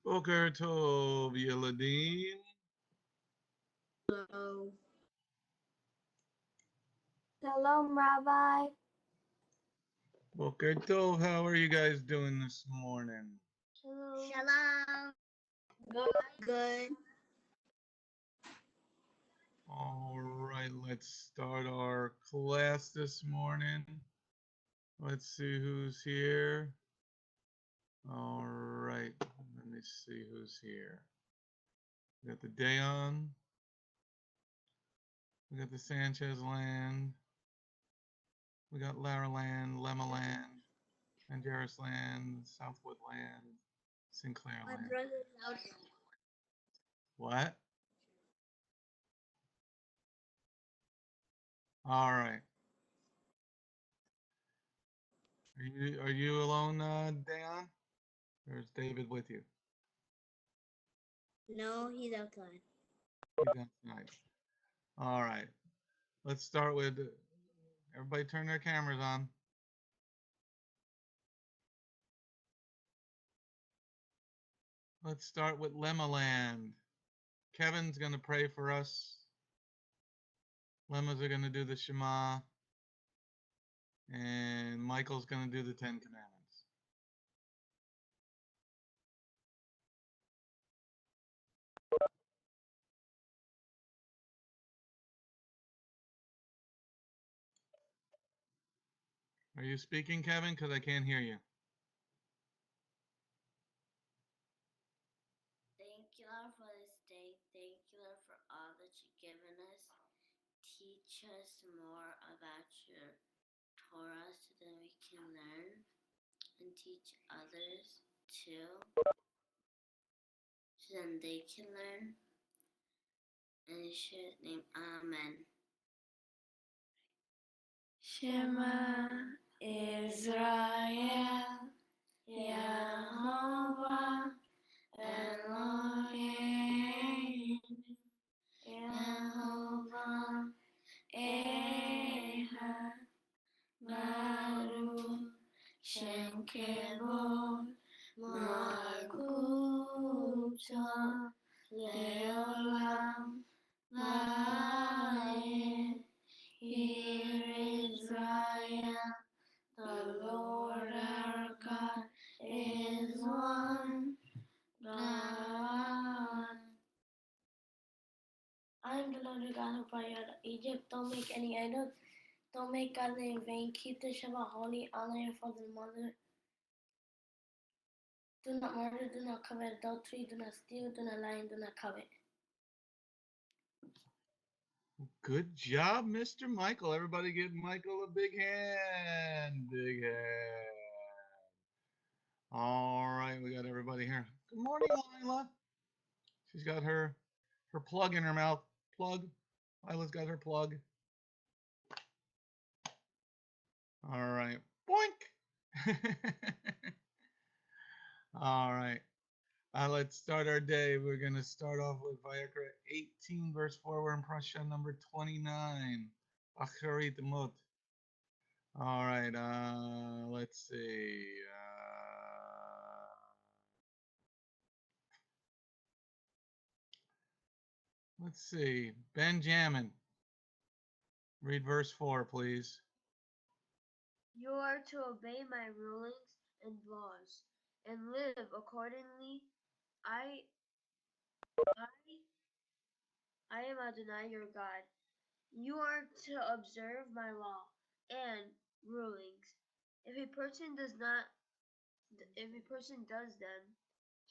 Boker Tov, Yeladim. Hello. Shalom, Rabbi. Boker Tov, how are you guys doing this morning? Shalom. Shalom. Good. Good. All right, let's start our class this morning. Let's see who's here. All right, let me see who's here. We got the Dayon. We got the Sanchez land. We got Lara land, Lemma land, Angeris land, Southwood land, Sinclair My land. brother's out. What? All right. Are you alone, Dayon? Or is David with you? No, he's outside. He's outside. All right. Let's start with everybody turn their cameras on. Let's start with Lemmaland. Kevin's going to pray for us. Lemmas are going to do the Shema. And Michael's going to do the Ten Commandments. Are you speaking, Kevin? Because I can't hear you. Thank you, Lord, for this day. Thank you, Lord, for all that you've given us. Teach us more about your Torah so that we can learn and teach others too, so then they can learn. In Yeshua's name, Amen. Shema Israel, Yehovah Elohim, Yehovah Ehad, Baruch Shem Kevod Malkuto Leolam Vaed. Hear Israel, the Lord our God is one God. I am the Lord your God who brought you out of Egypt. Don't make any idols. Don't make God in vain. Keep the Shabbat holy. Honor your father and mother. Do not murder. Do not commit adultery. Do not steal. Do not lie. And do not covet. Good job, Mr. Michael. Everybody give Michael a big hand. Big hand. All right, we got everybody here. Good morning, Lila. She's got her plug in her mouth. Plug. Lila's got her plug. All right. Boink. All right. Let's start our day. We're going to start off with Vayikra 18, verse 4. We're in Parasha number 29. Acharit Mut. All right. Let's see. Let's see. Benjamin. Read verse 4, please. You are to obey my rulings and laws, and live accordingly. I I am Adonai your God. You are to observe my law and rulings. If a person does them,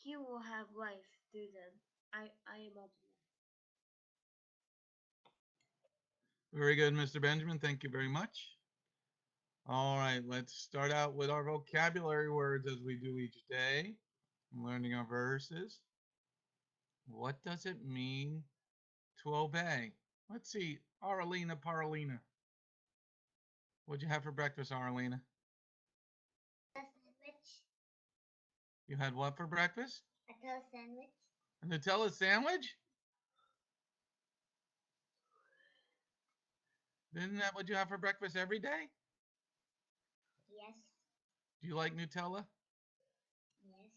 he will have life through them. I am Adonai. Very good, Mr. Benjamin. Thank you very much. All right, let's start out with our vocabulary words as we do each day. Learning our verses. What does it mean to obey? Let's see. Arlena Paralina. What'd you have for breakfast, Arlena? A sandwich. You had what for breakfast? A toast sandwich. A Nutella sandwich? Isn't that what you have for breakfast every day? Yes. Do you like Nutella? Yes.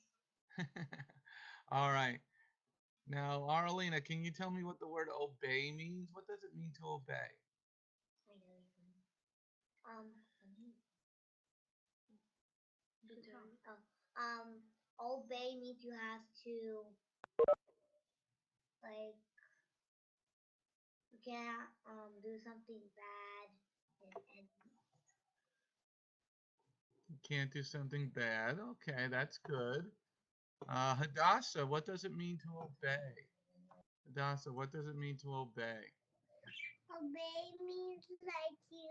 All right. Now, Arlena, can you tell me what the word obey means? What does it mean to obey? Um, obey means you have to, like, you can't do something bad, and You can't do something bad. Okay, that's good. Hadassah, what does it mean to obey? Hadassah, what does it mean to obey? obey means like you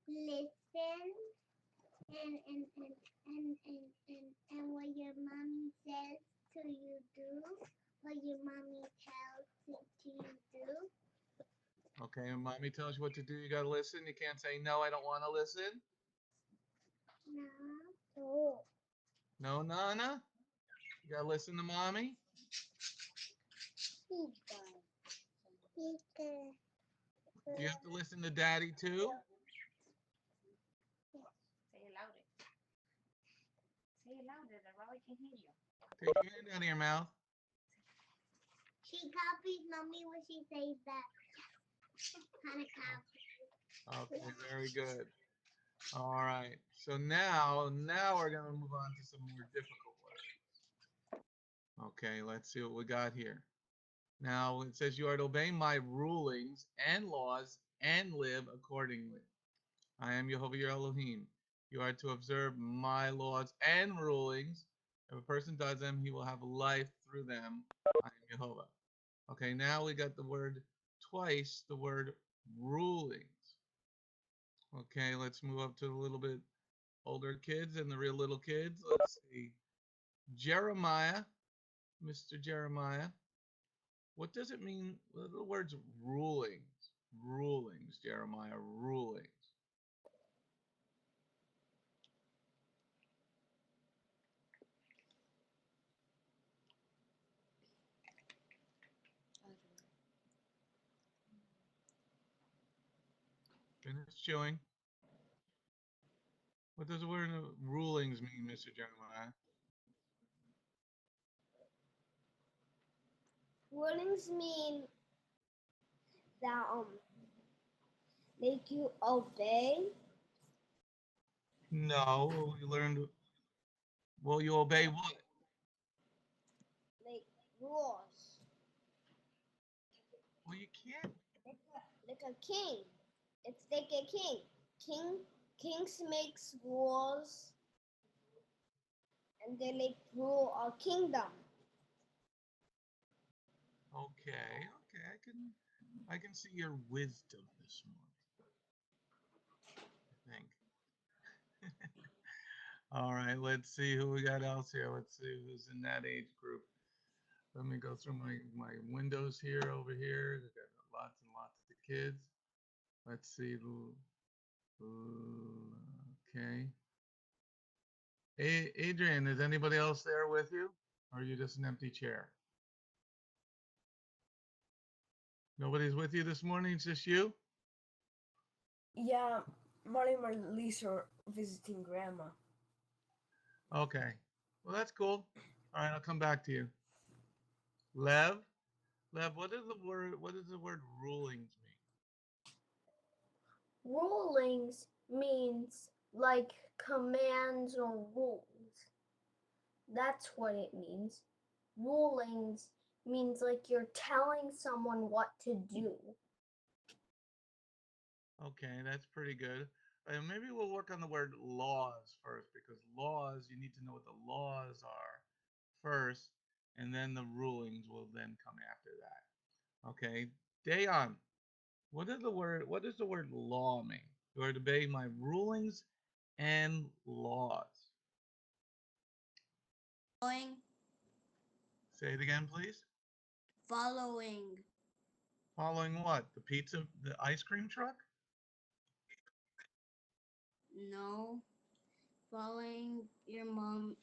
listen and what your mommy says to you do, what your mommy tells it to you do. Okay, when mommy tells you what to do, you got to listen. You can't say, no, I don't want to listen. No. No, Nana. You got to listen to mommy. You have to listen to daddy too. Say it louder. Say it louder. The Robert can hear you. Take your hand out of your mouth. She copies mommy when she says that. Kind of copy. Okay, very good. All right. So now we're going to move on to some more difficult words. Okay, let's see what we got here. Now it says you are to obey my rulings and laws and live accordingly. I am Jehovah your Elohim. You are to observe my laws and rulings. If a person does them, he will have life through them. I am Jehovah. Okay, now we got the word twice, the word rulings. Okay, let's move up to a little bit older kids and the real little kids. Let's see. Jeremiah, Mr. Jeremiah. What does it mean? What are the words rulings? Rulings, Jeremiah, rulings. Finish chewing. What does the word rulings mean, Mr. Jeremiah? Rulings mean that make you obey. No, you learned. Well, you obey what? Like rules. Well, you can't. Like a king. It's like a king. Kings makes rules and they like rule our kingdom. Okay, I can see your wisdom this morning. I think. All right, let's see who we got else here. Let's see who's in that age group. Let me go through my windows here over here. We've got lots and lots of kids. Let's see okay. Hey, Adrian, is anybody else there with you? Or are you just an empty chair? Nobody's with you this morning, it's just you? Yeah, Marty and Marlise are visiting grandma. Okay. Well, that's cool. All right, I'll come back to you. Lev, what does the word rulings mean? Rulings means like commands or rules. That's what it means. Rulings means like you're telling someone what to do. Okay, that's pretty good. Maybe we'll work on the word laws first because laws, you need to know what the laws are first, and then the rulings will then come after that. Okay, Dayon, what does the word law mean? You are to obey my rulings and laws. Following. Say it again, please. Following. Following what? The ice cream truck? No. Following your mom.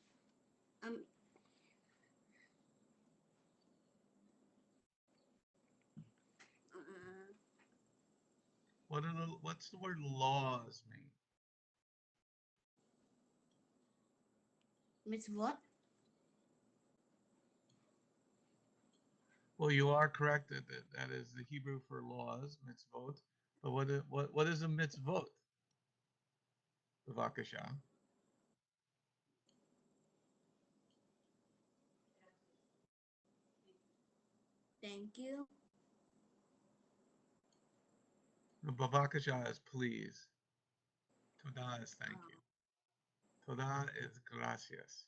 What's the word laws mean? Miss what? Well, you are correct that is the Hebrew for laws, mitzvot. But what is a mitzvot? Bavakasha. Thank you. Bavakasha is please. Toda is thank you. Toda is gracias.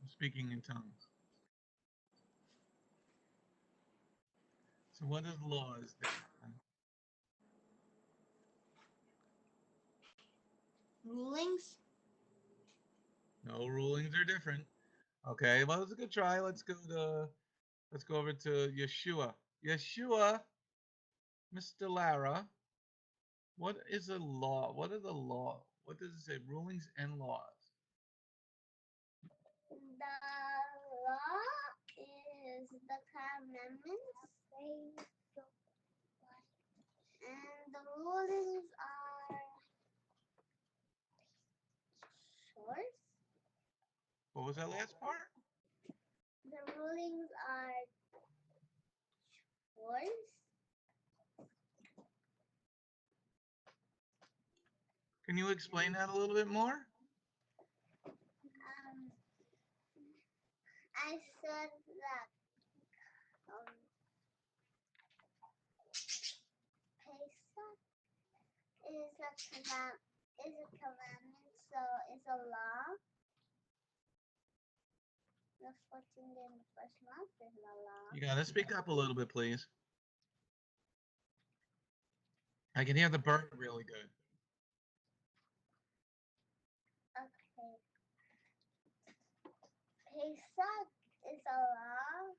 I'm speaking in tongues. So what is laws then? Rulings. No, rulings are different. Okay, well, it's a good try. Let's go over to Yeshua. Yeshua, Mr. Lara, what is a law? What is a law? What does it say? Rulings and laws. The law is the commandments, and the rulings are chores. What was that last part? The rulings are chores. Can you explain that a little bit more? I said that Pesach is a commandment, so it's a law. The 14th day in the first month is a law. You gotta speak up a little bit, please. I can hear the bird really good. Okay. Pesach is a law,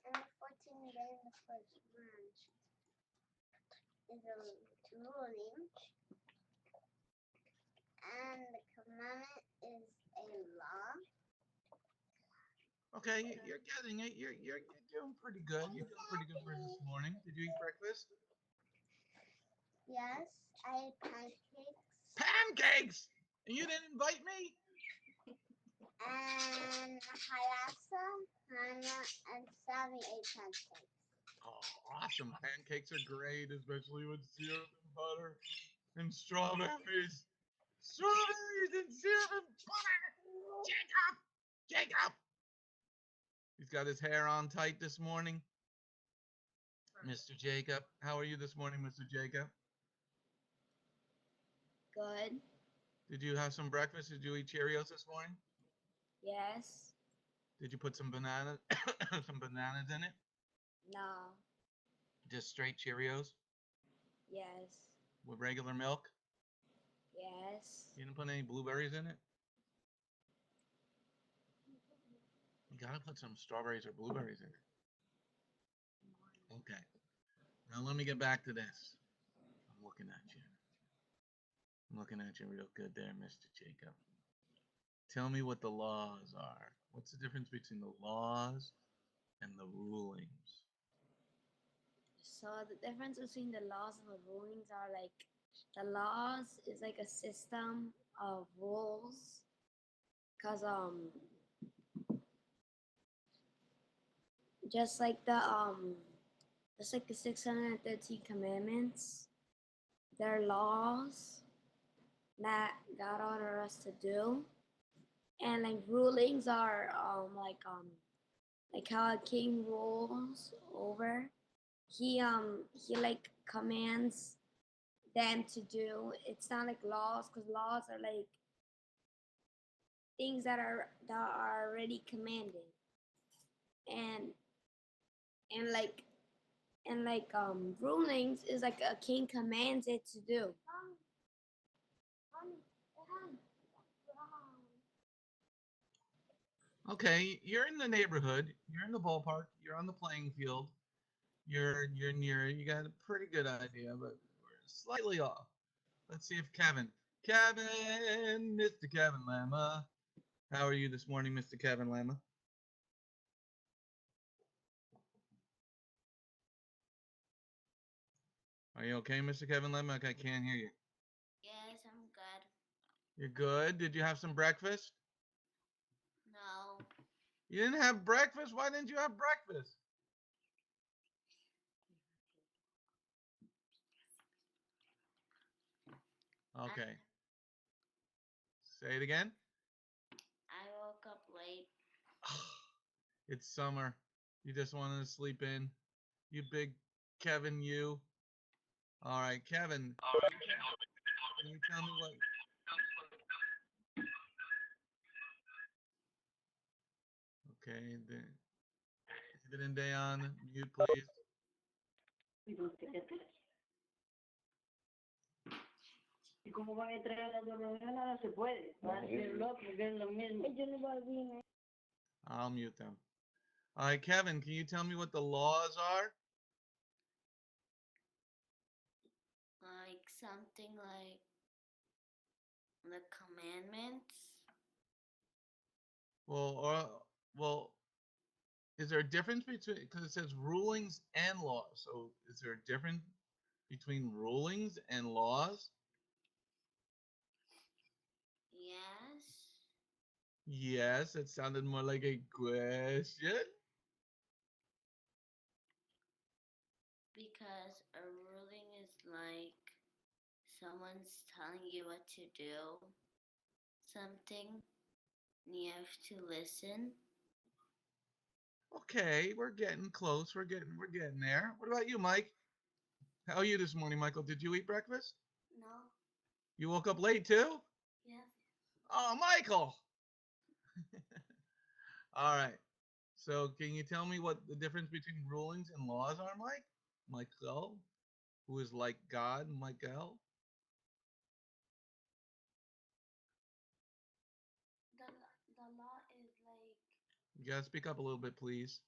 and the 14th day in the first month is a ruling, and the commandment is a law. Okay, you're getting it. You're doing pretty good. You're doing pretty good for this morning. Did you eat breakfast? Yes, I ate pancakes. Pancakes! And you didn't invite me? And Hayasa, Hannah, and Sammy ate pancakes. Oh, awesome. Pancakes are great, especially with syrup and butter and strawberries. Strawberries and syrup and butter! Jacob! Jacob! He's got his hair on tight this morning. Mr. Jacob, how are you this morning, Mr. Jacob? Good. Did you have some breakfast? Did you eat Cheerios this morning? Yes. Did you put some bananas some bananas in it? No. Just straight Cheerios Yes. with regular milk? Yes. You didn't put any blueberries in it? You gotta put some strawberries or blueberries in it. Okay. Now let me get back to this. I'm looking at you. I'm looking at you real good there, Mr. Jacob. Tell me what the laws are. What's the difference between the laws and the rulings? So the difference between the laws and the rulings are like the laws is like a system of rules, cause just like the 613 commandments, they're laws that God ordered us to do, and like rulings are like how a king rules over. He like commands them to do. It's not like laws, because laws are like things that are already commanded, and and like rulings is like a king commands it to do. Okay, you're in the neighborhood, you're in the ballpark, you're on the playing field, you're near, you got a pretty good idea, but we're slightly off. Let's see if Kevin, Mr. Kevin Lama. How are you this morning, Mr. Kevin Lama? Are you okay, Mr. Kevin Lama? I can't hear you. Yes, I'm good. You're good. Did you have some breakfast? No. You didn't have breakfast? Why didn't you have breakfast? Okay. Say it again. I woke up late. It's summer. You just wanted to sleep in. You big Kevin, you. All right, Kevin. Can you tell me what? Okay, David and Dayon, mute, please. Y como van a entregar la donación, ahora se puede. Va a ser loco, porque es lo mismo. Yo no voy a venir. I'll mute them. All right, Kevin, can you tell me what the laws are? Like something like the commandments. Well, is there a difference between, because it says rulings and laws? So is there a difference between rulings and laws? Yes. Yes, it sounded more like a question. Because a ruling is like someone's telling you what to do, something, and you have to listen. Okay, we're getting close. We're getting there. What about you, Mike? How are you this morning, Michael? Did you eat breakfast? No. You woke up late too? Yes. Oh, Michael. All right. So can you tell me what the difference between rulings and laws are, Mike? Michael, who is like God, Michael? The law is like You gotta speak up a little bit, please.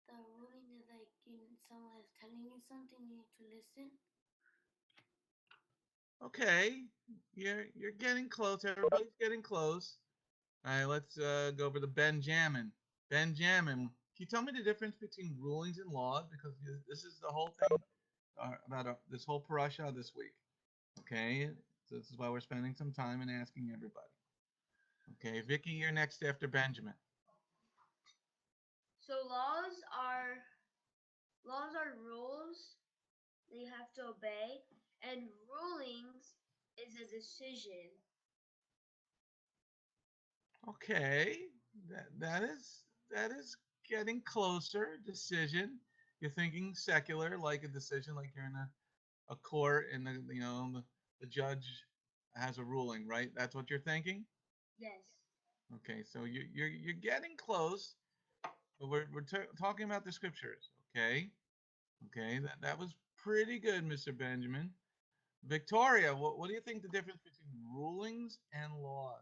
the ruling is like someone is telling you something, you need to listen. Okay, you're getting close. Everybody's getting close. All right, let's go over to Benjamin. Benjamin, can you tell me the difference between rulings and laws? Because this is the whole thing about this whole parasha this week. Okay, so this is why we're spending some time and asking everybody. Okay, Vicky, you're next after Benjamin. So laws are rules that you have to obey, and rulings is a decision. Okay, that is getting closer. Decision. You're thinking secular, like a decision, like you're in a court and the judge has a ruling, right? That's what you're thinking. Yes. Okay, so you're getting close. But we're talking about the scriptures. Okay, okay, that was pretty good, Mr. Benjamin. Victoria, what do you think the difference between rulings and laws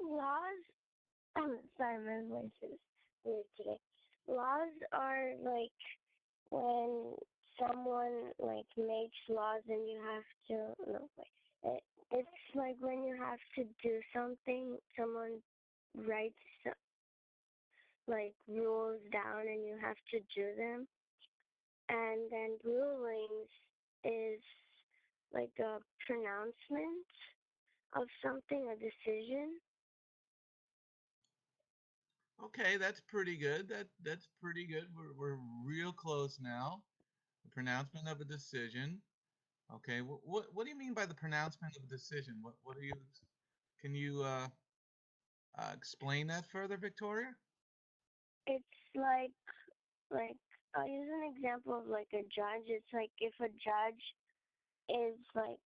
Laws, sorry, my voice is weird today. Laws are like when someone like makes laws and you have to, no, wait. It's like when you have to do something, someone writes like rules down and you have to do them. And then rulings is like a pronouncement of something, a decision. are? Okay, that's pretty good. That's pretty good. We're real close now. The pronouncement of a decision. Okay, what do you mean by the pronouncement of a decision? What are you? Can you explain that further, Victoria? It's like I'll use an example of like a judge. It's like if a judge is like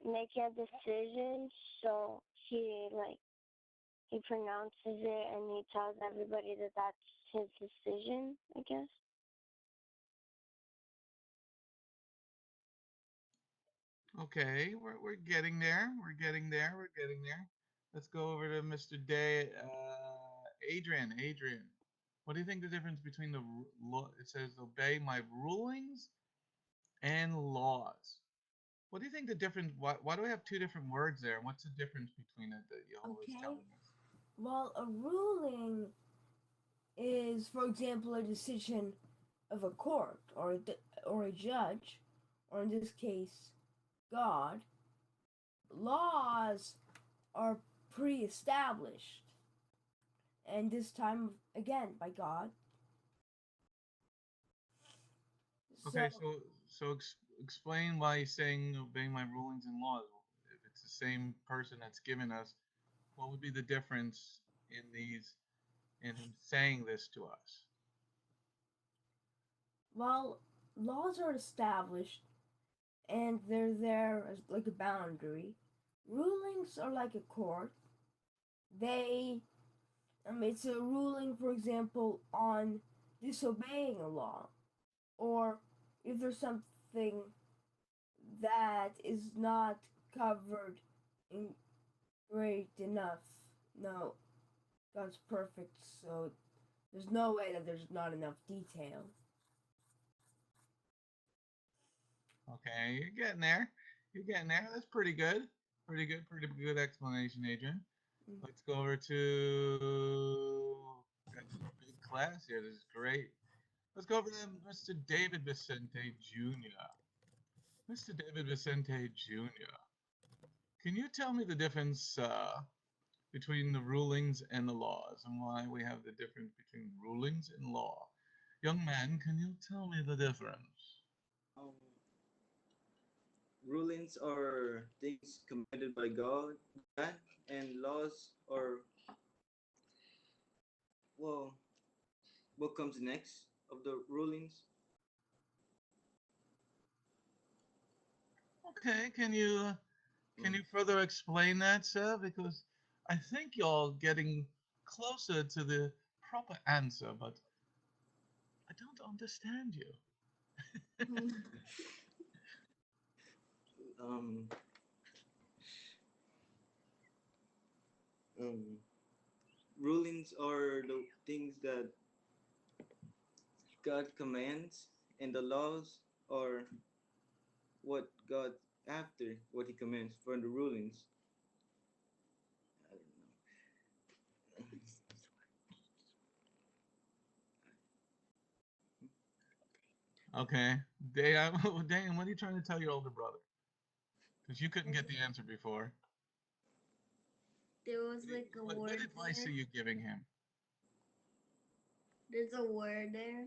making a decision, so he pronounces it and he tells everybody that that's his decision, I guess. Okay, we're getting there. We're getting there. We're getting there. Let's go over to Mr. Day. Adrian. Adrian, what do you think the difference between the law? It says obey my rulings and laws. What do you think the difference? Why do we have two different words there? And what's the difference between it that Yehovah is Okay. telling us? Well, a ruling is, for example, a decision of a court or a judge, or in this case, God, laws are pre-established, and this time again by God. So Okay, so explain why he's saying obeying my rulings and laws. If it's the same person that's given us, what would be the difference in these in him saying this to us? while laws are established and they're there as like a boundary, rulings are like a court. They it's a ruling, for example, on disobeying a law, or if there's something that is not covered in great enough. No, God's perfect, so there's no way that there's not enough detail. Okay, you're getting there. You're getting there. That's pretty good. Pretty good explanation, Adrian. Mm. Let's go over to got a big class here. This is great. Let's go over to Mr. David Vicente Jr. Mr. David Vicente Jr. Can you tell me the difference between the rulings and the laws and why we have the difference between rulings and law? Young man, can you tell me the difference? Um, Rulings are things commanded by God, and laws are, well, what comes next of the rulings. Okay, can Mm. you further explain that, sir? Because I think you're getting closer to the proper answer, but I don't understand you. Um, um, Rulings are the things that God commands, and the laws are what God after what He commands for the rulings. I don't know. Okay, Dan, Dan, what are you trying to tell your older brother? Because you couldn't get the answer before. There was like a What word advice there. are you giving him? There's a word there.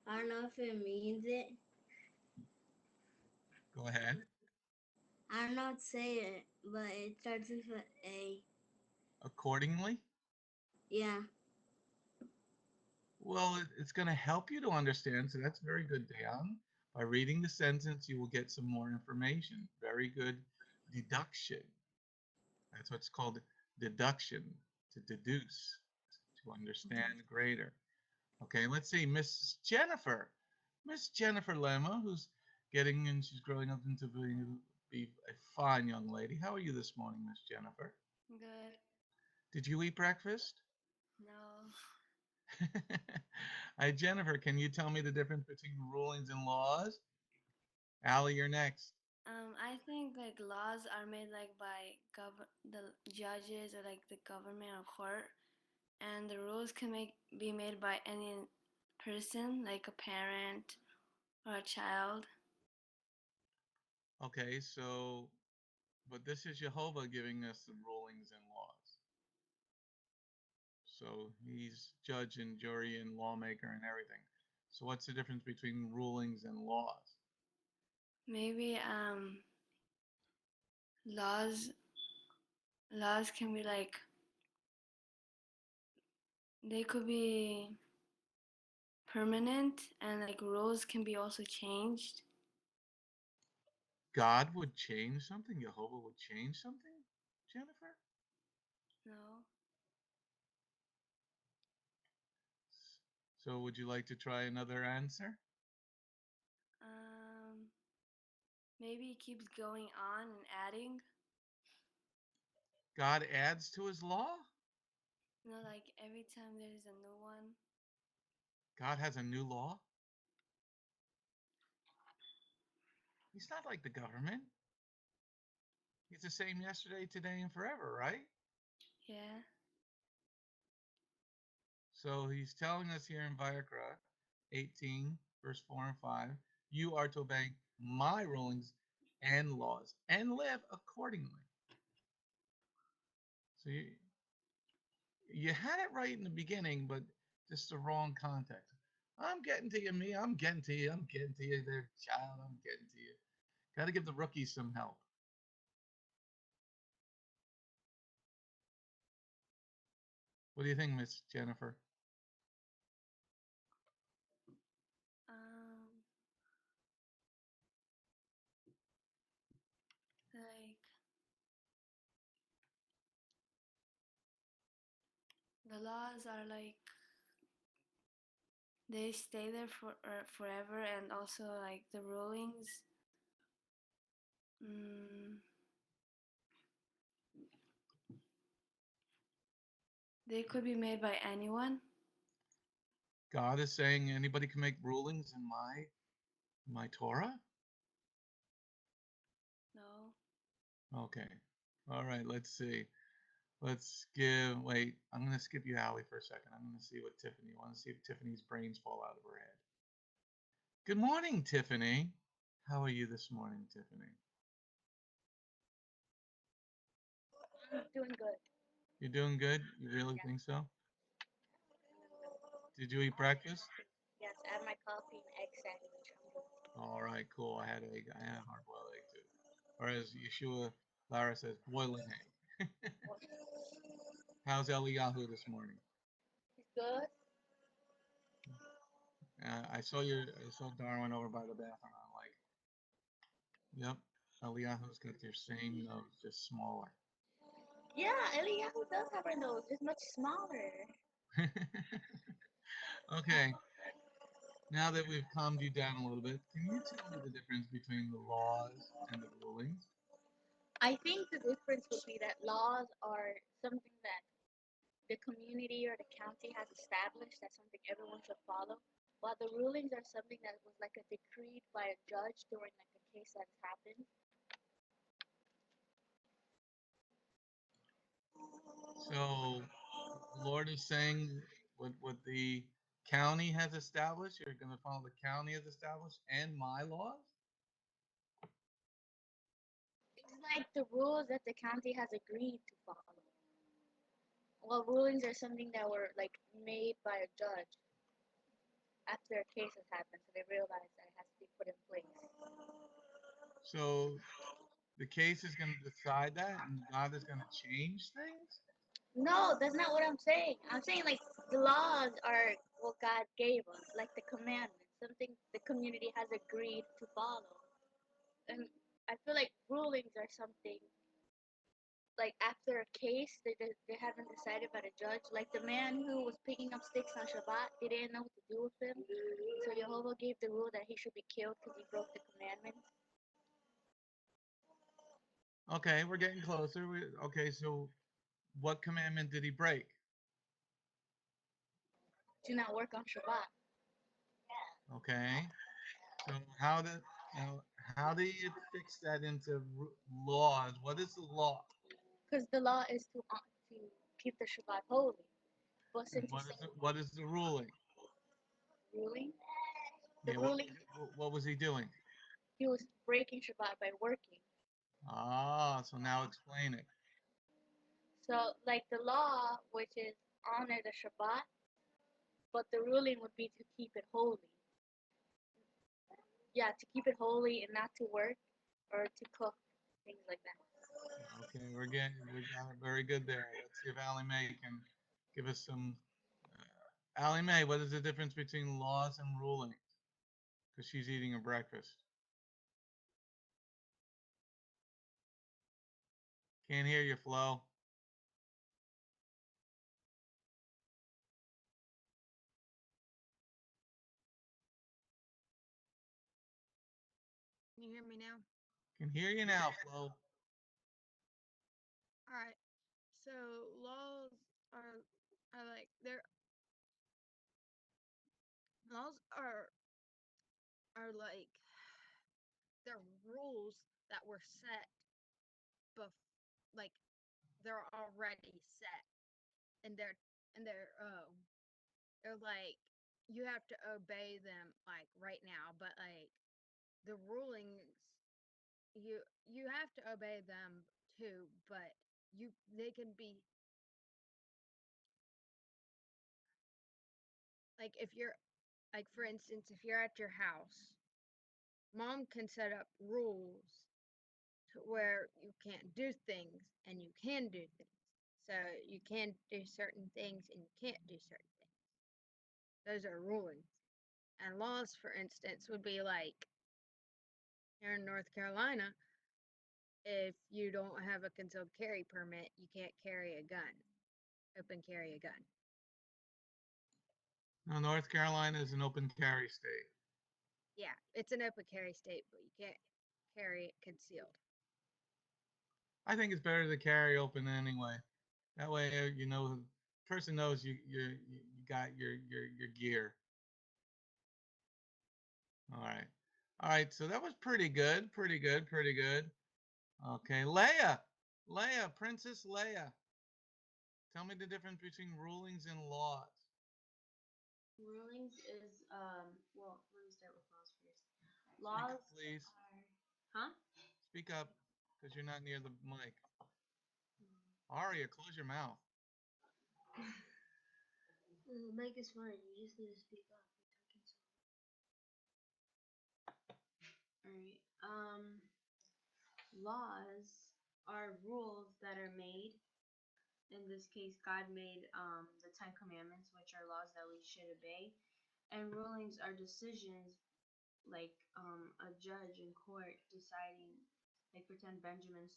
I don't know if it means it. Go ahead. I don't know how to say it, but it starts with an A. Accordingly? Yeah. Well, it's going to help you to understand, so that's very good, Dan. By reading the sentence, you will get some more information. Very good deduction. That's what's called deduction, to deduce, to understand greater. Okay, let's see, Miss Jennifer. Miss Jennifer Lema, who's getting and she's growing up into be a fine young lady. How are you this morning, Miss Jennifer? Good. Did you eat breakfast? No. Hi, Jennifer, can you tell me the difference between rulings and laws? Allie, you're next. I think like laws are made like by the judges or like the government or court, and the rules can be made by any person, like a parent or a child. Okay, so, but this is Jehovah giving us the rulings and laws. So he's judge and jury and lawmaker and everything. So what's the difference between rulings and laws? Maybe laws laws can be like they could be permanent, and like rules can be also changed. God would change something? Jehovah would change something? Jennifer? No. So would you like to try another answer? Um, Maybe it keeps going on and adding. God adds to his law? Like every time there's a new one. God has a new law? He's not like the government. He's the same yesterday, today, and forever, right? Yeah. So he's telling us here in Vayakra 18, verse 4 and 5, you are to obey my rulings and laws and live accordingly. So you had it right in the beginning, but just the wrong context. I'm getting to you, me. I'm getting to you. I'm getting to you there, child. I'm getting to you. Got to give the rookies some help. What do you think, Miss Jennifer? Um, like the laws are like they stay there for forever, and also like the rulings. Mm, they could be made by anyone. God is saying anybody can make rulings in my Torah? No. Okay. All right, let's see. Wait, I'm going to skip you, Allie, for a second. I'm going to see what Tiffany, I want to see if Tiffany's brains fall out of her head. Good morning, Tiffany. How are you this morning, Tiffany? I'm doing good. You're doing good? You really think so? Did you eat breakfast? Yes, I have my coffee and egg sandwich. All right, cool. I had egg. I had hard-boiled egg too. Or as Yeshua Lara says, boiling egg. How's Eliyahu this morning? He's good. I saw Darwin over by the bathroom. I'm like, yep, Eliyahu's got your same nose, just smaller. Yeah, Eliyahu does have her nose. It's much smaller. Okay, now that we've calmed you down a little bit, can you tell me the difference between the laws and the rulings? I think the difference would be that laws are something that the community or the county has established. That's something everyone should follow. While the rulings are something that was like a decreed by a judge during like a case that's happened. So the Lord is saying what the county has established, you're going to follow the county has established and my laws? It's like the rules that the county has agreed to follow. Well, rulings are something that were like made by a judge after a case has happened, so they realize that it has to be put in place. So the case is going to decide that and God is going to change things? No, that's not what I'm saying. I'm saying like the laws are what God gave us, like the commandments, something the community has agreed to follow. And I feel like rulings are something like after a case they haven't decided by the judge. Like the man who was picking up sticks on Shabbat, they didn't know what to do with him. So Jehovah gave the rule that he should be killed because he broke the commandments. Okay, we're getting closer. Okay, so what commandment did he break? Do not work on Shabbat. Okay, so how do you fix that into laws? What is the law? Because the law is to keep the Shabbat holy. But And since he's what is the ruling? ruling, the Yeah, ruling what was he doing? he was breaking Shabbat by working. Ah, so now explain it. So like the law, which is honor the Shabbat, but the ruling would be to keep it holy. Yeah, to keep it holy and not to work or to cook, things like that. Okay, we got it very good there. Let's see if Allie Mae can give us some. Allie Mae, what is the difference between laws and rulings? Because she's eating her breakfast. Can't hear you, Flo. Can you hear me now? Can hear you now, Flo. All right. So laws are like laws are like they're rules that were set bef like they're already set and they're like you have to obey them like right now, but like the rulings you have to obey them too, but they can be like if you're like for instance, if you're at your house, mom can set up rules to where you can't do things and you can do things. So you can do certain things and you can't do certain things. Those are rulings. And laws, for instance, would be like here in North Carolina, if you don't have a concealed carry permit, you can't carry a gun, open carry a gun. Now, North Carolina is an open carry state. Yeah, it's an open carry state, but you can't carry it concealed. I think it's better to carry open anyway. That way, the person knows you got your gear. All right. So that was pretty good, pretty good, pretty good. Okay, Leia, Princess Leia. Tell me the difference between rulings and laws. Rulings is well, let me start with laws first. Speak up, Laws please. are Speak up, because you're not near the mic. Aria, close your mouth. The mic is fine. You just need to speak up. You're talking so. All right. Laws are rules that are made. In this case, God made the Ten Commandments, which are laws that we should obey. And rulings are decisions, like a judge in court deciding, like pretend Benjamin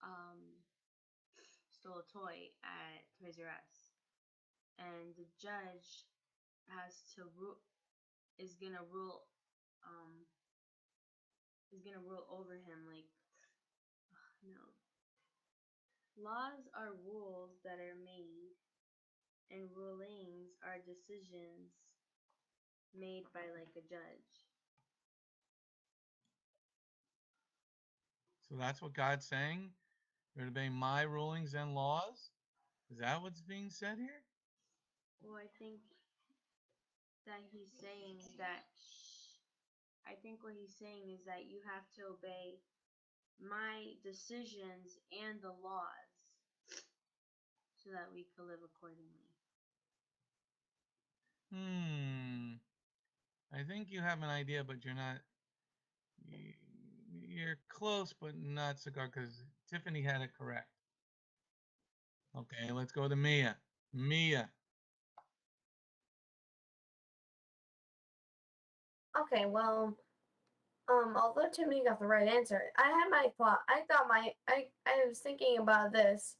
um, stole a toy at Toys R Us, and the judge has to rule is gonna rule um is gonna rule over him like no. Laws are rules that are made, and rulings are decisions made by like a judge. So that's what God's saying? You're to obey my rulings and laws? Is that what's being said here? Well, that he's saying that I think what he's saying is that you have to obey my decisions and the laws so that we can live accordingly. I think you have an idea, but you're not. You're close, but not cigar, because Tiffany had it correct. Okay, let's go to Mia. Mia. Okay, well, although Tiffany got the right answer, I had my thought. I was thinking about this,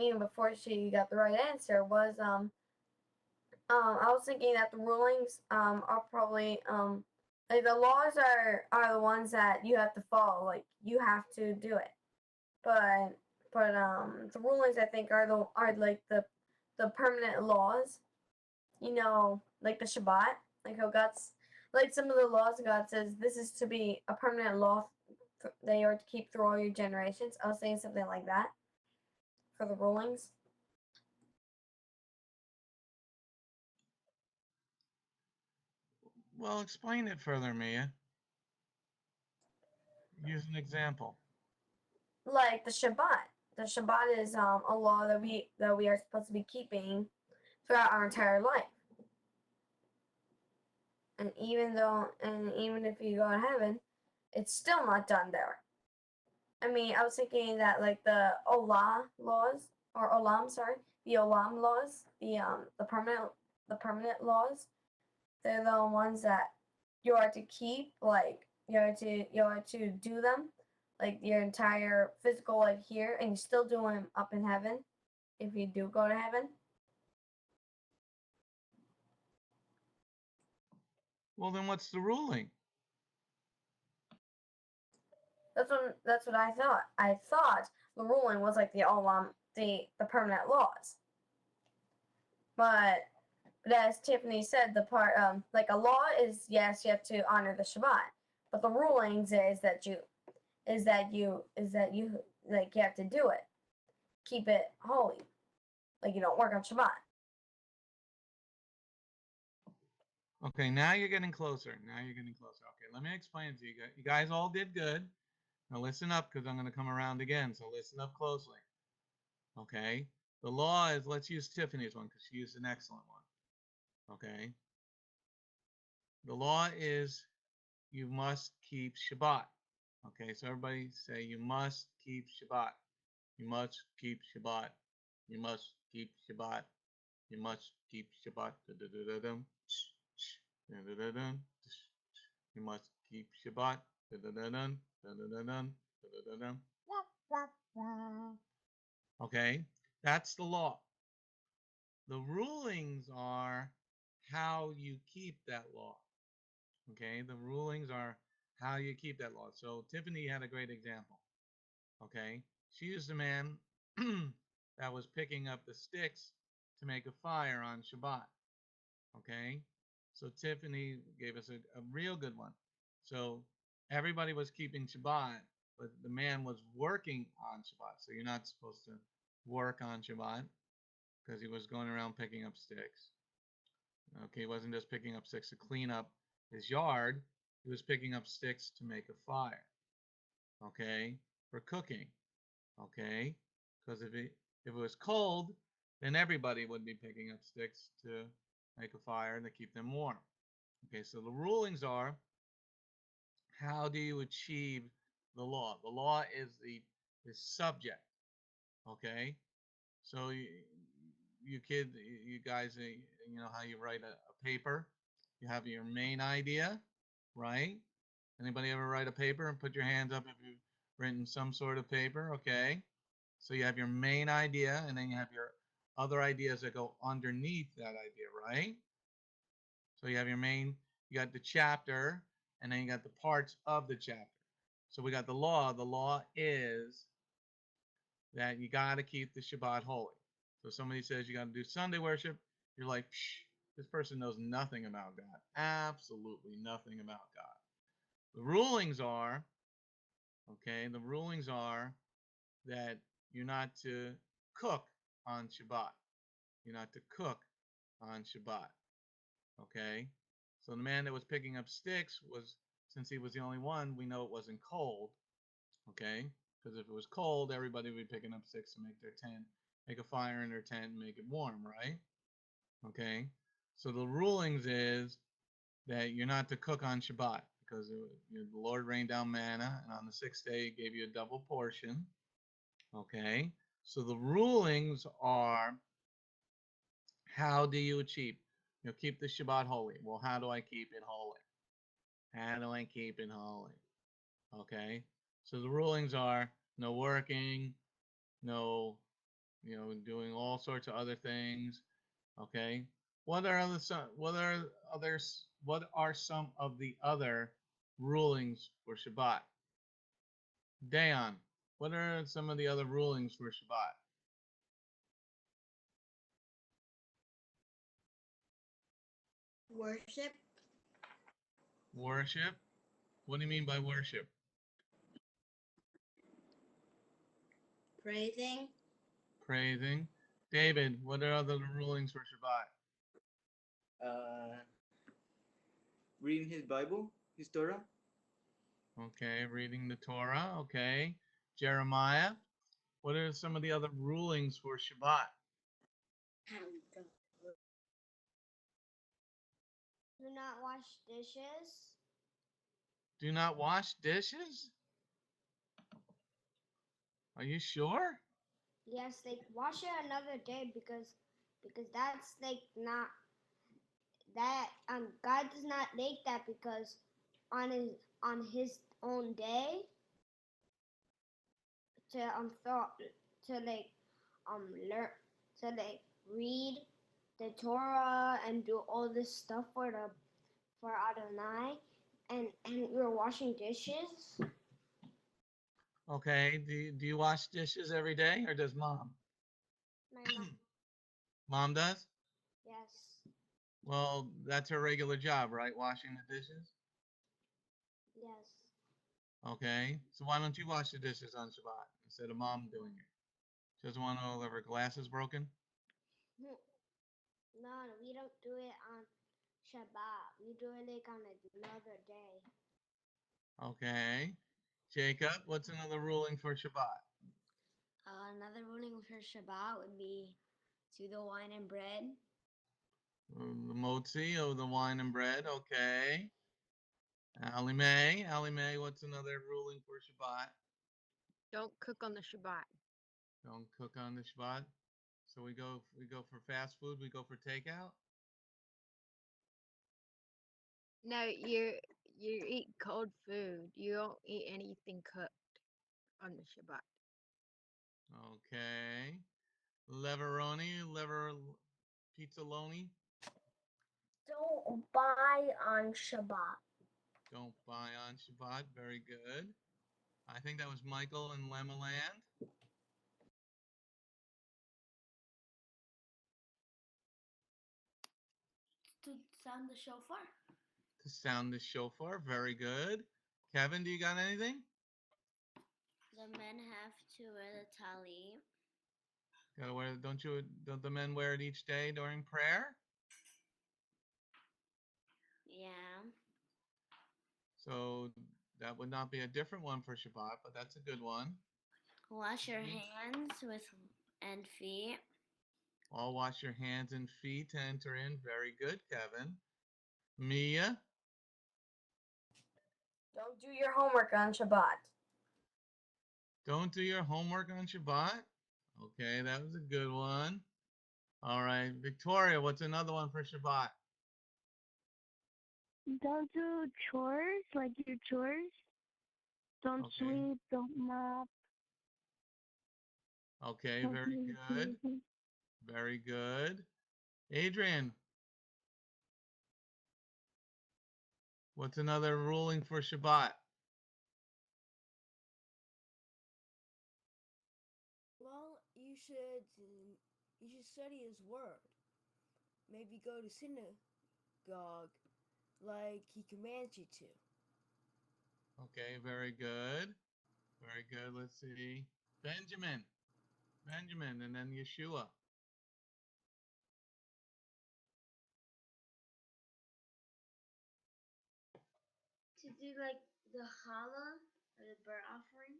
even before she got the right answer. I was thinking that the rulings, are probably, like the laws are the ones that you have to follow. Like you have to do it, but the rulings I think are like the permanent laws. You know, like the Shabbat, like how God's like some of the laws God says this is to be a permanent law that you are to keep through all your generations. I was saying something like that for the rulings. Well, explain it further, Mia. Use an example. Like the Shabbat. The Shabbat is a law that we are supposed to be keeping throughout our entire life. And even if you go to heaven, it's still not done there. I mean, I was thinking that like the Olah laws or Olam, sorry, the Olam laws, the permanent laws, they're the ones that you are to keep, like you are to do them, like your entire physical life here, and you still do them up in heaven, if you do go to heaven. Well, then what's the ruling? That's what I thought. I thought the ruling was like the Olam, the permanent laws, but as Tiffany said, the part like a law is yes, you have to honor the Shabbat, but the rulings is that you like you have to do it, keep it holy, like you don't work on Shabbat. Okay, now you're getting closer. Now you're getting closer. Okay, let me explain to you guys. You guys all did good. Now listen up because I'm going to come around again. So listen up closely. Okay. The law is, let's use Tiffany's one because she used an excellent one. Okay. The law is you must keep Shabbat. Okay, so everybody say you must keep Shabbat. You must keep Shabbat. You must keep Shabbat. You must keep Shabbat. Da-da-da-da-dum. Da-da-da-dum. You must keep Shabbat. Da-da-da-dum. Da-da-da-dum. Da-da-da-dum. Okay, that's the law. The rulings are how you keep that law. Okay, the rulings are how you keep that law. So Tiffany had a great example. Okay, she used a man that was picking up the sticks to make a fire on Shabbat. Okay, so Tiffany gave us a real good one. So everybody was keeping Shabbat, but the man was working on Shabbat. So you're not supposed to work on Shabbat because he was going around picking up sticks. Okay, he wasn't just picking up sticks to clean up his yard, he was picking up sticks to make a fire. Okay, for cooking. Okay, because if it was cold, then everybody would be picking up sticks to make a fire and to keep them warm. Okay, so the rulings are how do you achieve the law? The law is the subject. Okay, so you kid, you guys, you know how you write a paper. You have your main idea, right? Anybody ever write a paper and put your hands up if you've written some sort of paper? Okay. So you have your main idea, and then you have your other ideas that go underneath that idea, right? So you have your main, you got the chapter, and then you got the parts of the chapter. So we got the law. The law is that you got to keep the Shabbat holy. So somebody says you got to do Sunday worship, you're like, psh, this person knows nothing about God. Absolutely nothing about God. The rulings are, okay, the rulings are that you're not to cook on Shabbat. You're not to cook on Shabbat. Okay? So the man that was picking up sticks was, since he was the only one, we know it wasn't cold. Okay? Because if it was cold, everybody would be picking up sticks to make their tent, make a fire in their tent, and make it warm, right? Okay? So the rulings is that you're not to cook on Shabbat because the Lord rained down manna, and on the sixth day he gave you a double portion. Okay? So the rulings are how do you achieve? Keep the Shabbat holy. Well, how do I keep it holy? How do I keep it holy? Okay? So the rulings are no working, no, doing all sorts of other things. Okay? What are some of the other rulings for Shabbat? Dayan, what are some of the other rulings for Shabbat? Worship, Worship. What do you mean by worship? praising, Praising. David, what are other rulings for Shabbat? Uh, reading his Bible, his Torah. Okay, reading the Torah. Okay. Jeremiah, what are some of the other rulings for Shabbat? Do not wash dishes. Do not wash dishes? Are you sure? Yes, like wash it another day because that's like not that God does not make that because on his own day to thought to learn to read the Torah and do all this stuff for Adonai and we're washing dishes. Okay. Do you wash dishes every day or does mom? My mom. Mom does? Yes. Well, that's her regular job, right? Washing the dishes? Yes. Okay. So why don't you wash the dishes on Shabbat instead of mom doing it? She doesn't want all of her glasses broken? No, we don't do it on Shabbat. We do it like on another day. Okay. Jacob, what's another ruling for Shabbat? Another ruling for Shabbat would be do the wine and bread. The motzi, oh, the wine and bread. Okay. Ali Mae, what's another ruling for Shabbat? Don't cook on the Shabbat. Don't cook on the Shabbat. So we go for fast food. We go for takeout. No, you eat cold food. You don't eat anything cooked on the Shabbat. Okay. Lever pizzaloni. Don't buy on Shabbat. Don't buy on Shabbat. Very good. I think that was Michael in Lemaland. To sound the shofar. To sound the shofar. Very good. Kevin, do you got anything? The men have to wear the talit. Gotta wear. Don't the men wear it each day during prayer? Yeah. So that would not be a different one for Shabbat, but that's a good one. Wash your hands and feet. All wash your hands and feet to enter in. Very good, Kevin. Mia? Don't do your homework on Shabbat. Don't do your homework on Shabbat? Okay, that was a good one. All right, Victoria, what's another one for Shabbat? Don't do chores, like your chores. Don't Okay. sweep, don't mop. Okay, Don't very clean good. anything. Very good. Adrian, what's another ruling for Shabbat? Well, you should study His Word. Maybe go to synagogue like He commands you to. Okay, very good. Very good. Let's see. Benjamin, and then Yeshua. To do like the challah or the burnt offering.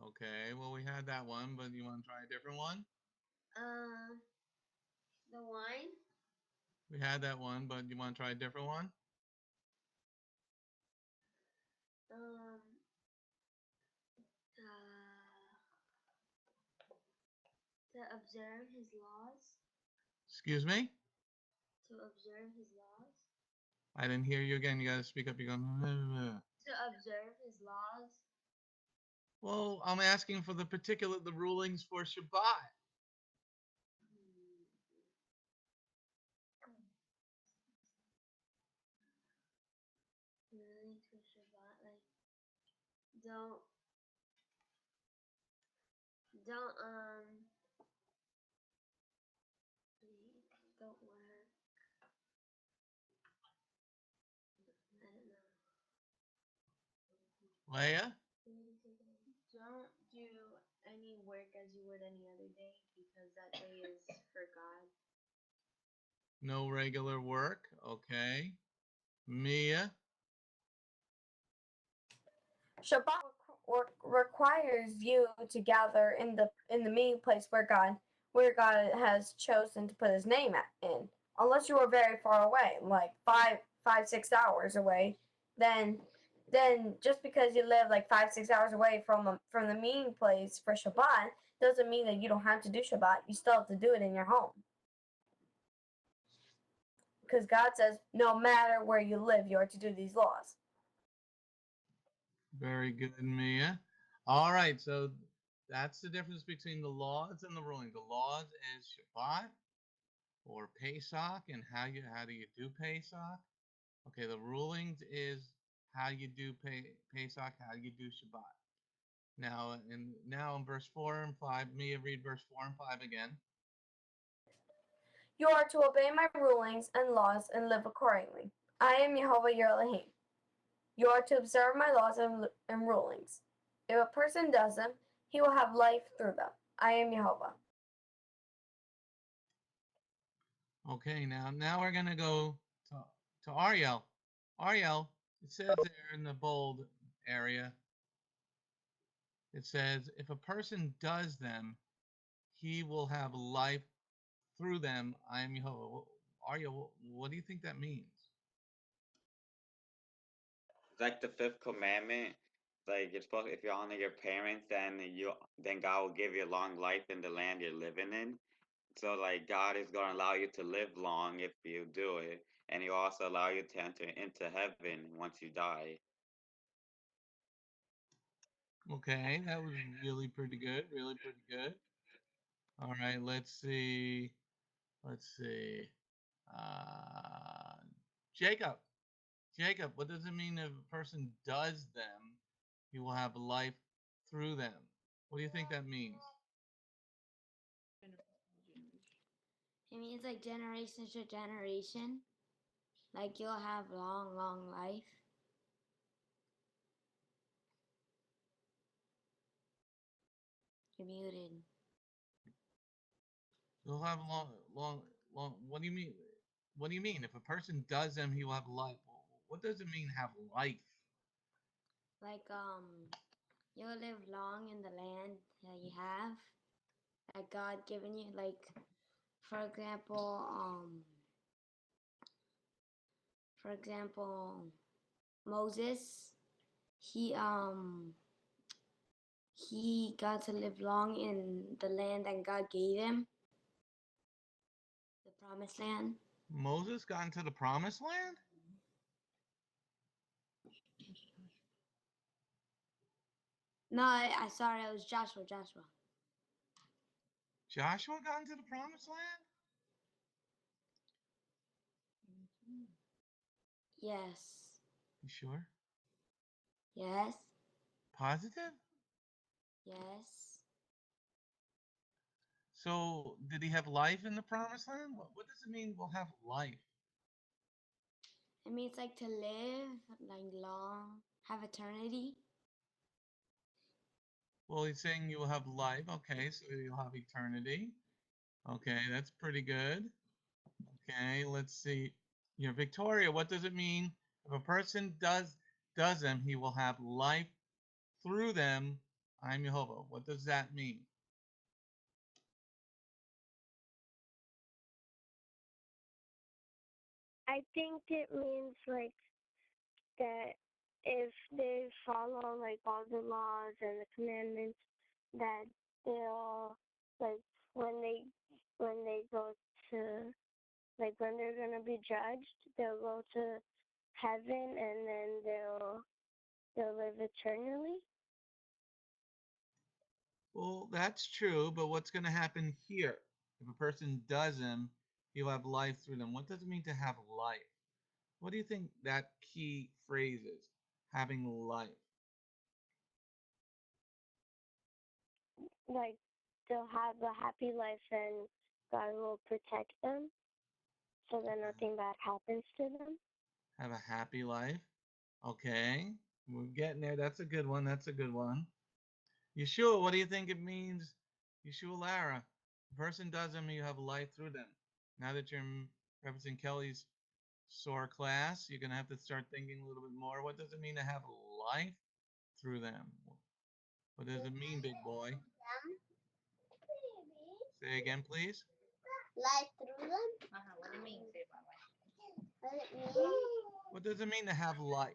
Okay, well, we had that one, but you want to try a different one? The wine. We had that one, but you want to try a different one? Uh, to observe his laws. Excuse me? To observe his laws. I didn't hear you again. You got to speak up. You're going. To observe his laws. Well, I'm asking for the rulings for Shabbat. Rulings for Shabbat, like don't don't don't wear. I don't know. Leah? Don't do any work as you would any other day because that day is for God. No regular work. Okay. Mia? Shabbat requires you to gather in the meeting place where God has chosen to put His name in. Unless you are very far away, like 6 hours away, then just because you live like 5-6 hours away from the meeting place for Shabbat doesn't mean that you don't have to do Shabbat. You still have to do it in your home. Because God says, no matter where you live, you are to do these laws. Very good, Mia. All right, so that's the difference between the laws and the rulings. The laws is Shabbat or Pesach, and how do you do Pesach? Okay, the rulings is how you do Pesach, how you do Shabbat. Now in verse 4 and 5, Mia, read verse 4 and 5 again. You are to obey my rulings and laws and live accordingly. I am Jehovah your Elohim. You are to observe my laws and rulings. If a person does them, he will have life through them. I am Jehovah. Okay, now we're gonna go to Ariel. Ariel, it says there in the bold area, it says, if a person does them, he will have life through them. I am Jehovah. Ariel, what do you think that means? It's like the fifth commandment. Like you're supposed, if you honor your parents, then God will give you long life in the land you're living in. So like God is gonna allow you to live long if you do it, and He'll also allow you to enter into heaven once you die. Okay, that was really pretty good. Really pretty good. All right, let's see. Let's see. Uh, Jacob. Jacob, what does it mean if a person does them, he will have life through them? What do you think that means? It means like generation to generation. Like you'll have long, long life. You're muted. He'll have long. What do you mean? What do you mean? If a person does them, he will have life. What does it mean have life? Like you'll live long in the land that you have, that God given you. Like for example, Moses, he he got to live long in the land that God gave him, the promised land. Moses got into the promised land? No, I sorry, it was Joshua. Joshua got into the promised land? Yes. You sure? Yes. Positive? Yes. So, did he have life in the promised land? What does it mean we'll have life? It means like to live like long, have eternity. Well, he's saying you will have life. Okay, so you'll have eternity. Okay, that's pretty good. Okay, let's see. Victoria, what does it mean? If a person does them, he will have life through them. I'm Jehovah. What does that mean? I think it means like that if they follow like all the laws and the commandments, that they'll like when they when they go to like when they're gonna be judged, they'll go to heaven and then they'll live eternally. Well, that's true, but what's going to happen here? If a person does them, he'll have life through them. What does it mean to have life? What do you think that key phrase is? Having life. Like they'll have a happy life and God will protect them so that nothing bad happens to them. Have a happy life. Okay, we're getting there. That's a good one. That's a good one. Yeshua, what do you think it means? Yeshua Lara, a person does them, you have life through them. Now that you're referencing Kelly's SOAR class, you're going to have to start thinking a little bit more. What does it mean to have life through them? What does it mean, big boy? Say again, please. Life through them? What do you mean? What does it mean? What does it mean to have life?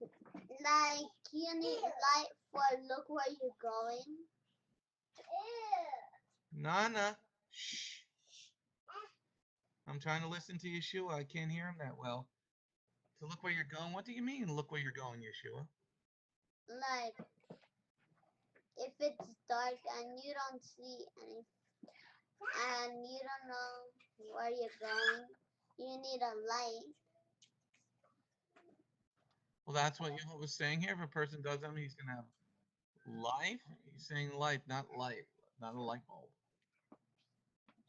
Like you need light for look where you're going. Nana, shh. I'm trying to listen to Yeshua. I can't hear him that well. To look where you're going? What do you mean, look where you're going, Yeshua? Like if it's dark and you don't see and you don't know where you're going, you need a light. Well, that's what Yehovah was saying here. If a person does them, he's going to have life. He's saying life, not light, not a light bulb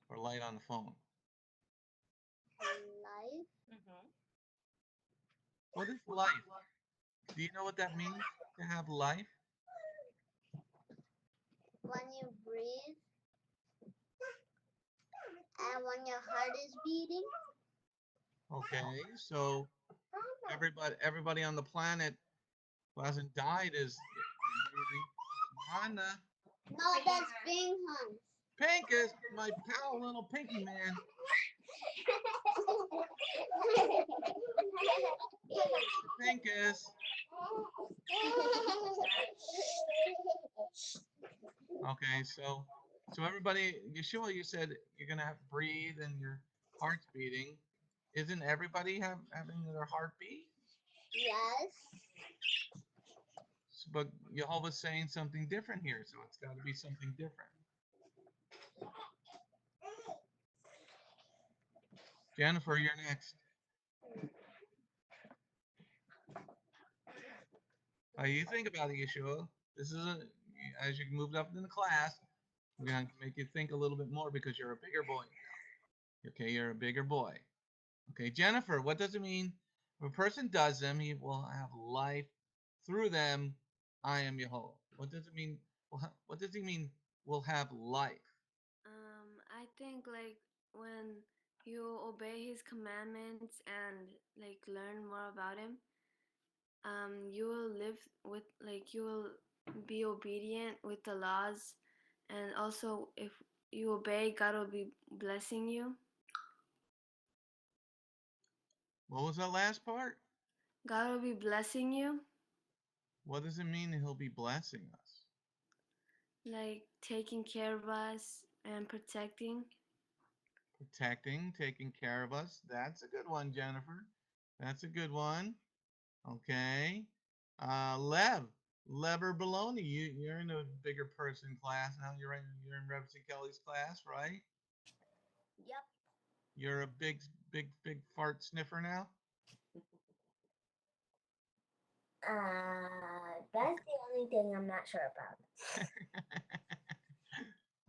or light on the phone. Life? What is life? Do you know what that means to have life? When you breathe and when your heart is beating. Okay, so everybody on the planet who hasn't died is breathing. Anna, No, that's Bing Hunt. Pinkus, my pal, little Pinky man. Pinkus. Okay, so everybody, Yeshua, you said you're gonna have to breathe and your heart's beating. Isn't everybody having their heart beat? Yes. But Jehovah's saying something different here, so it's got to be something different. Jennifer, you're next. You think about it, Yeshua. This is as you moved up in the class, we're going to make you think a little bit more because you're a bigger boy now. Okay, you're a bigger boy. Okay, Jennifer, what does it mean? If a person does them, he will have life through them. I am Jehovah. What does it mean? What does he mean? Will have life. I think like when you obey his commandments and like learn more about him, you will live with like you will be obedient with the laws, and also if you obey, God will be blessing you. What was that last part? God will be blessing you. What does it mean he'll be blessing us? Like taking care of us and protecting. Protecting, taking care of us. That's a good one, Jennifer. That's a good one. Okay. Lev or Baloney. You're in a bigger person class now. You're in Rev C. Kelly's class, right? Yep. You're a big fart sniffer now. That's the only thing I'm not sure about.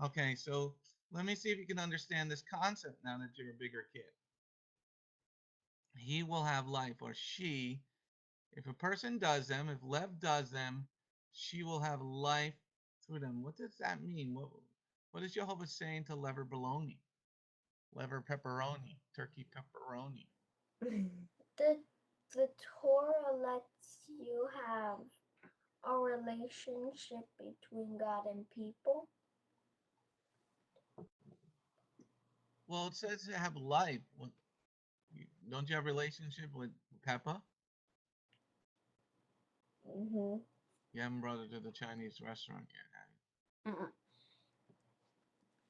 Okay, so let me see if you can understand this concept now that you're a bigger kid. He will have life, or she, if a person does them, if Lev does them, she will have life through them. What does that mean? What is Jehovah saying to lever bologna? Lever pepperoni, turkey pepperoni. The Torah lets you have a relationship between God and people. Well, it says to have life. Don't you have a relationship with Peppa? Mm-hmm. You haven't brought her to the Chinese restaurant yet, have you?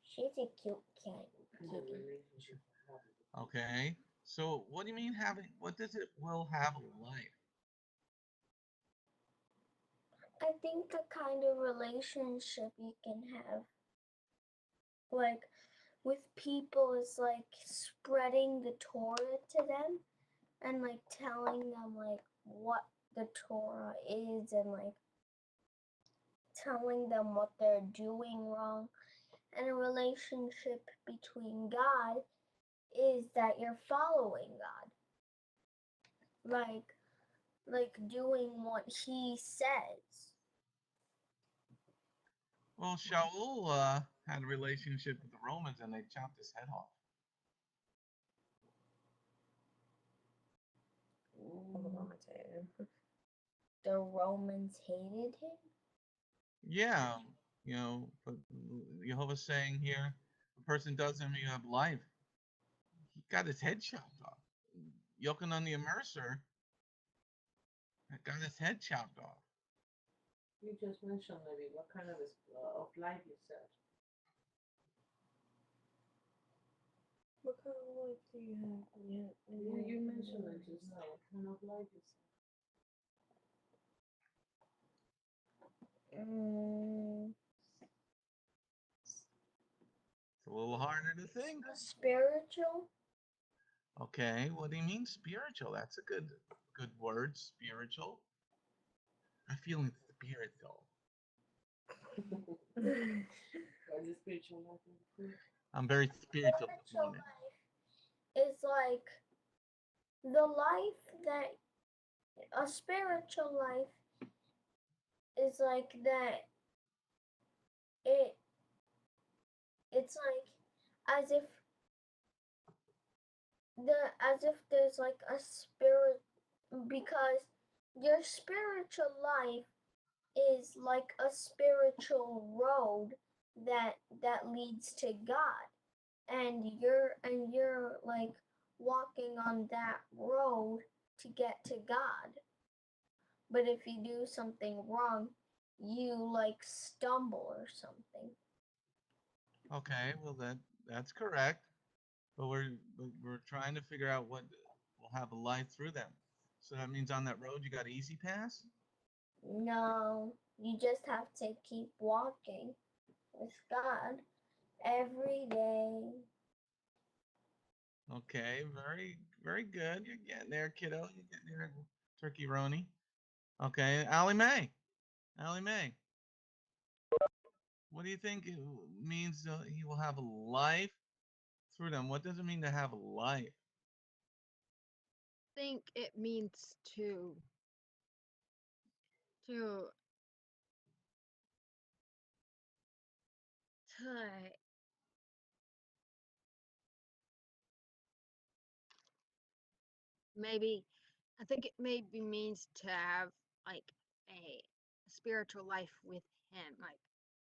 She's a cute kitty. Okay. So what do you mean having? What does it will have life? I think the kind of relationship you can have, like with people, is like spreading the Torah to them and like telling them like what the Torah is and like telling them what they're doing wrong. And a relationship between God is that you're following God. Like doing what he says. Well, Shaul had a relationship with the Romans, and they chopped his head off. The Romans hated him? Yeah, but Jehovah's saying here, a person does him, you have life. He got his head chopped off. Yochanan the Immerser got his head chopped off. You just mentioned maybe what kind of life you said. What kind of life do you have? Yeah, you mentioned it just now. What kind of life you said? It's a little harder to think. Spiritual? Okay, what do you mean spiritual? That's a good word, spiritual. I'm feeling spiritual. What is spiritual life? I'm very spiritual this Spiritual morning. life is like the life that a spiritual life is like that it's like as if as if there's like a spirit, because your spiritual life is like a spiritual road that leads to God, and you're like walking on that road to get to God. But if you do something wrong, you like stumble or something. Okay, well that's correct. But we're trying to figure out what will have a light through them. So that means on that road you got easy pass? No, you just have to keep walking with God every day. Okay, very good. You're getting there, kiddo. You're getting there, Turkey Roni. Okay, Allie Mae. Allie Mae. What do you think it means he will have a life through them? What does it mean to have a life? I think it means to to maybe I think it maybe means to have like a spiritual life with him, like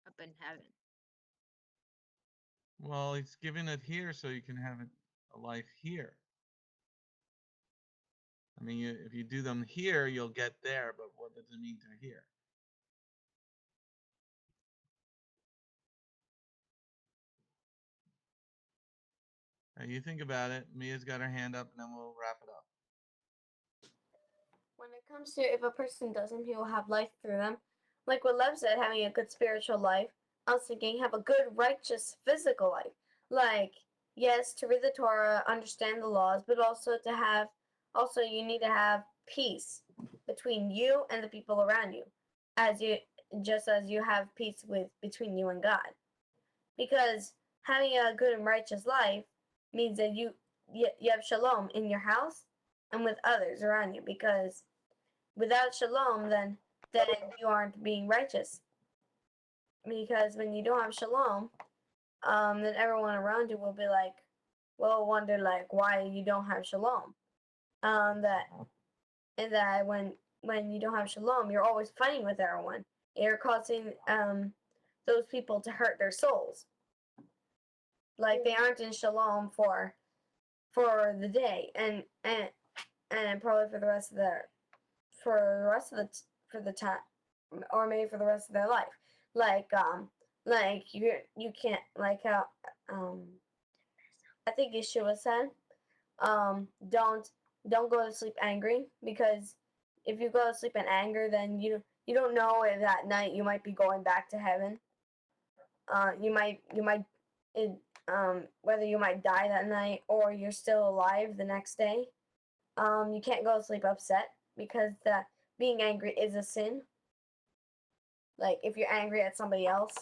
up in heaven. Well, he's giving it here so you can have a life here. I mean, if you do them here, you'll get there, but what does it mean to here? You think about it. Mia's got her hand up, and then we'll wrap it up. When it comes to if a person does them, he will have life through them. Like what Lev said, having a good spiritual life. I was thinking have a good, righteous physical life. Like, yes, to read the Torah, understand the laws, but also you need to have peace between you and the people around you, as you just as you have peace with between you and God. Because having a good and righteous life means that you have shalom in your house and with others around you, because without shalom, then you aren't being righteous. Because when you don't have shalom, then everyone around you will be like, will wonder like why you don't have shalom. That and that when you don't have shalom, you're always fighting with everyone. You're causing those people to hurt their souls. Like they aren't in shalom for the day, and probably for the rest of the time, or maybe for the rest of their life. Like you can't, like how I think Yeshua said, don't go to sleep angry, because if you go to sleep in anger, then you don't know if that night you might be going back to heaven. You might it, whether you might die that night or you're still alive the next day. You can't go to sleep upset, because that being angry is a sin. Like if you're angry at somebody else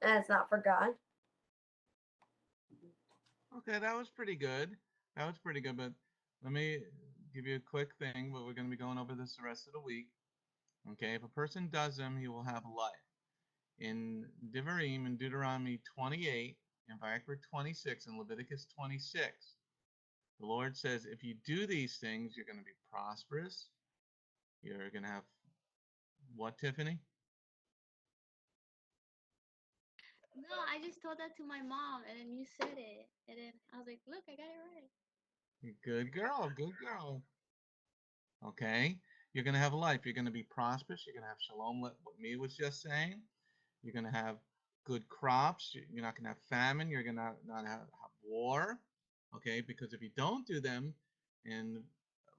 and it's not for God. Okay, that was pretty good. That was pretty good, but let me give you a quick thing, but we're going to be going over this the rest of the week. Okay, if a person does them, he will have life. In Devarim, in Deuteronomy 28, in Vayikra 26, and Leviticus 26, the Lord says, if you do these things, you're going to be prosperous. You're going to have what, Tiffany? No, I just told that to my mom, and then you said it, and then I was like, "Look, I got it right." Good girl, good girl. Okay, you're going to have a life. You're going to be prosperous. You're going to have shalom, what me was just saying. You're going to have good crops. You're not going to have famine. You're going to not have war. Okay, because if you don't do them, in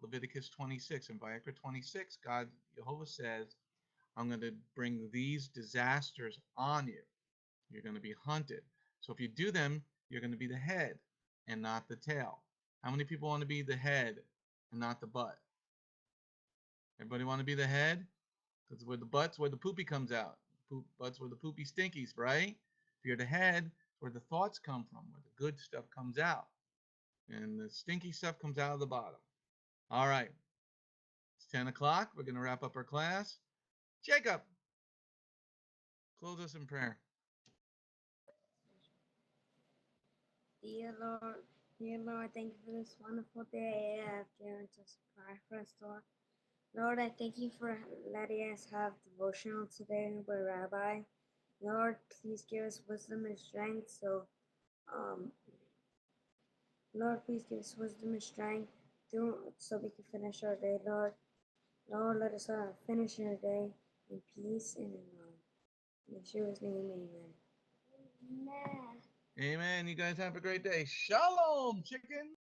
Leviticus 26 and Vayikra 26, God, Jehovah says, I'm going to bring these disasters on you. You're going to be hunted. So if you do them, you're going to be the head and not the tail. How many people want to be the head and not the butt? Everybody want to be the head? Because where the butt's where the poopy comes out. Butt's where the poopy stinkies, right? If you're the head, where the thoughts come from, where the good stuff comes out. And the stinky stuff comes out of the bottom. All right. It's 10 o'clock. We're going to wrap up our class. Jacob, close us in prayer. Dear Lord, Dear Lord, thank you for this wonderful day you have given us to pray for us, Lord. Lord, I thank you for letting us have devotional today with Rabbi. Lord, please give us wisdom and strength. Lord, please give us wisdom and strength so we can finish our day, Lord. Lord, let us finish our day in peace and in love. In Yeshua's name, amen. Amen. Amen. You guys have a great day. Shalom, chicken.